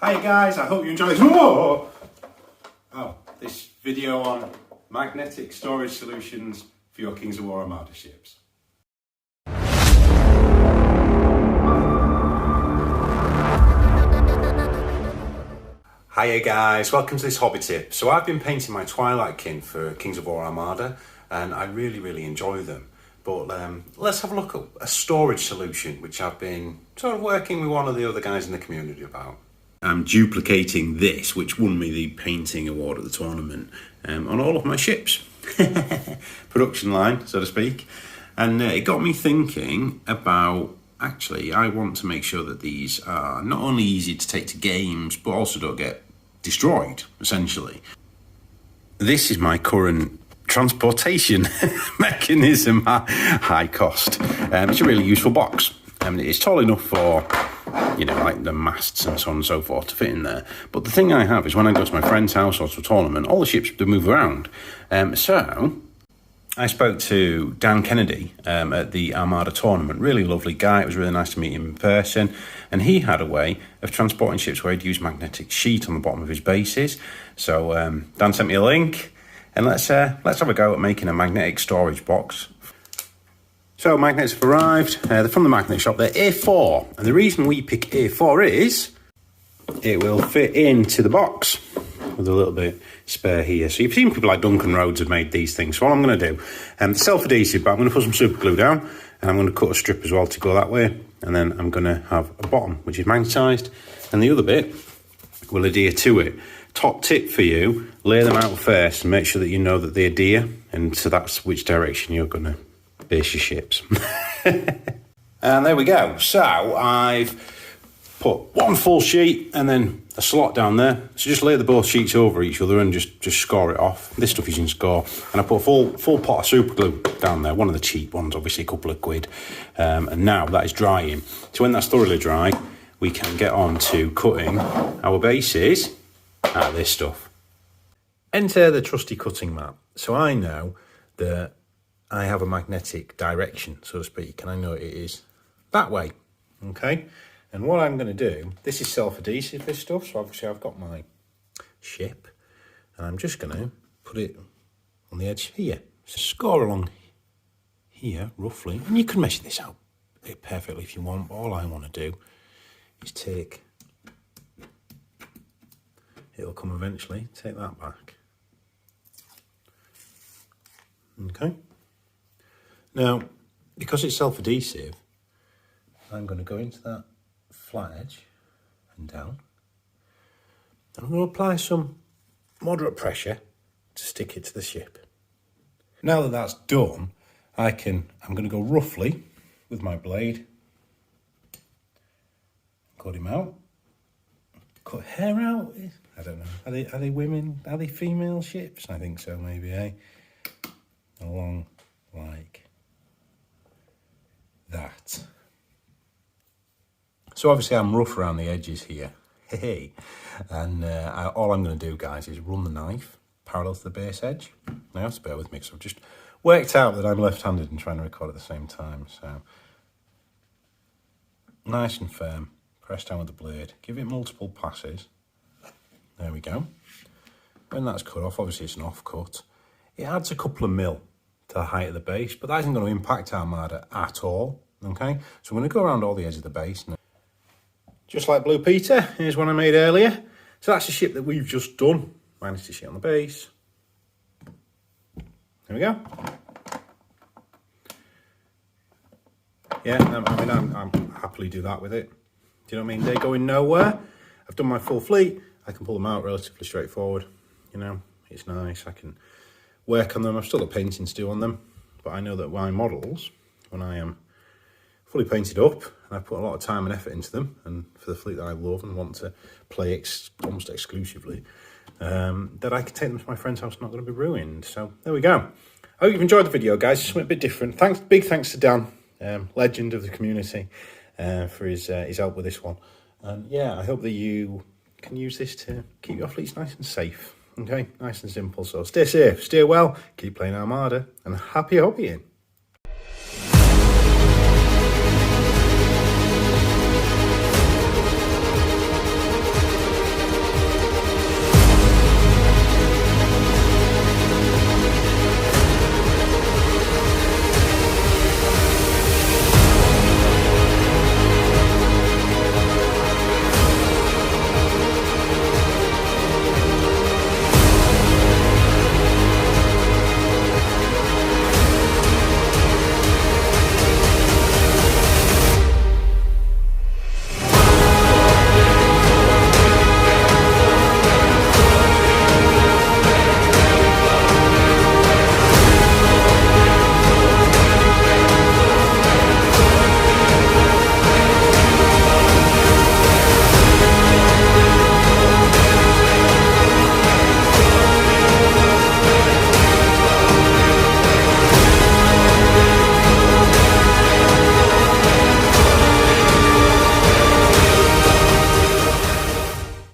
Hi guys, I hope you enjoy this. Whoa! Oh, this video on magnetic storage solutions for your Kings of War Armada ships. Hiya guys, welcome to this hobby tip. So I've been painting my Twilight kin for Kings of War Armada and I really enjoy them. But let's have a look at a storage solution which I've been sort of working with one of the other guys in the community about. I'm duplicating this, which won me the painting award at the tournament, on all of my ships. Production line, so to speak. And it got me thinking about, actually, I want to make sure that these are not only easy to take to games, but also don't get destroyed, essentially. This is my current transportation mechanism, high cost. It's a really useful box. It's tall enough for, you know, like the masts and so on and so forth to fit in there. But the thing I have is when I go to my friend's house or to a tournament, all the ships do move around. So I spoke to Dan Kennedy at the Armada tournament. Really lovely guy. It was really nice to meet him in person. And he had a way of transporting ships where he'd use magnetic sheet on the bottom of his bases. So Dan sent me a link, and let's have a go at making a magnetic storage box. So magnets have arrived. They're from the magnet shop. They're A4, and the reason we pick A4 is it will fit into the box with a little bit spare here. So you've seen people like Duncan Rhodes have made these things. So what I'm going to do, self-adhesive, but I'm going to put some super glue down, and I'm going to cut a strip as well to go that way, and then I'm going to have a bottom which is magnetised, and the other bit will adhere to it. Top tip for you: lay them out first and make sure that you know that they adhere, and so that's which direction you're going to base your ships. And there we go. So I've put one full sheet and then a slot down there. So just lay the both sheets over each other and just score it off. This stuff is in score. And I put a full pot of super glue down there. One of the cheap ones, obviously a couple of quid. And now that is drying. So when that's thoroughly dry, we can get on to cutting our bases out of this stuff. Enter the trusty cutting mat. So I know that I have a magnetic direction, so to speak, and I know it is that way, okay? And what I'm going to do, this is self-adhesive, this stuff, so obviously I've got my ship, and I'm just going to put it on the edge here. So score along here, roughly, and you can measure this out perfectly if you want, but all I want to do is take, it'll come eventually, take that back. Okay. Now, because it's self-adhesive, I'm going to go into that flat edge and down. And I'm going to apply some moderate pressure to stick it to the ship. Now that that's done, I'm going to go roughly with my blade, cut him out, cut hair out. I don't know. Are they women? Are they female ships? I think so, maybe, eh? Along like that. So obviously I'm rough around the edges here, and all I'm going to do, guys, is run the knife parallel to the base edge. Now you have to bear with me because I've just worked out that I'm left-handed and trying to record at the same time. So nice and firm, press down with the blade, give it multiple passes. There we go. When that's cut off, obviously it's an off cut. It adds a couple of mil to the height of the base, but that isn't going to impact Armada at all, okay? So I'm going to go around all the edges of the base. And just like Blue Peter, here's one I made earlier. So that's the ship that we've just done. Managed to shit on the base. There we go. Yeah, I mean, I'm happily do that with it. Do you know what I mean? They're going nowhere. I've done my full fleet. I can pull them out relatively straightforward. You know, it's nice. I can work on them. I've still got painting to do on them, but I know that my models, when I am fully painted up and I put a lot of time and effort into them, and for the fleet that I love and want to play almost exclusively, that I can take them to my friend's house and not going to be ruined. So there we go. I hope you've enjoyed the video, guys. It's something a bit different. Big thanks to Dan, legend of the community, for his help with this one. And yeah, I hope that you can use this to keep your fleets nice and safe. Okay, nice and simple. So stay safe, stay well, keep playing Armada, and happy hobbying.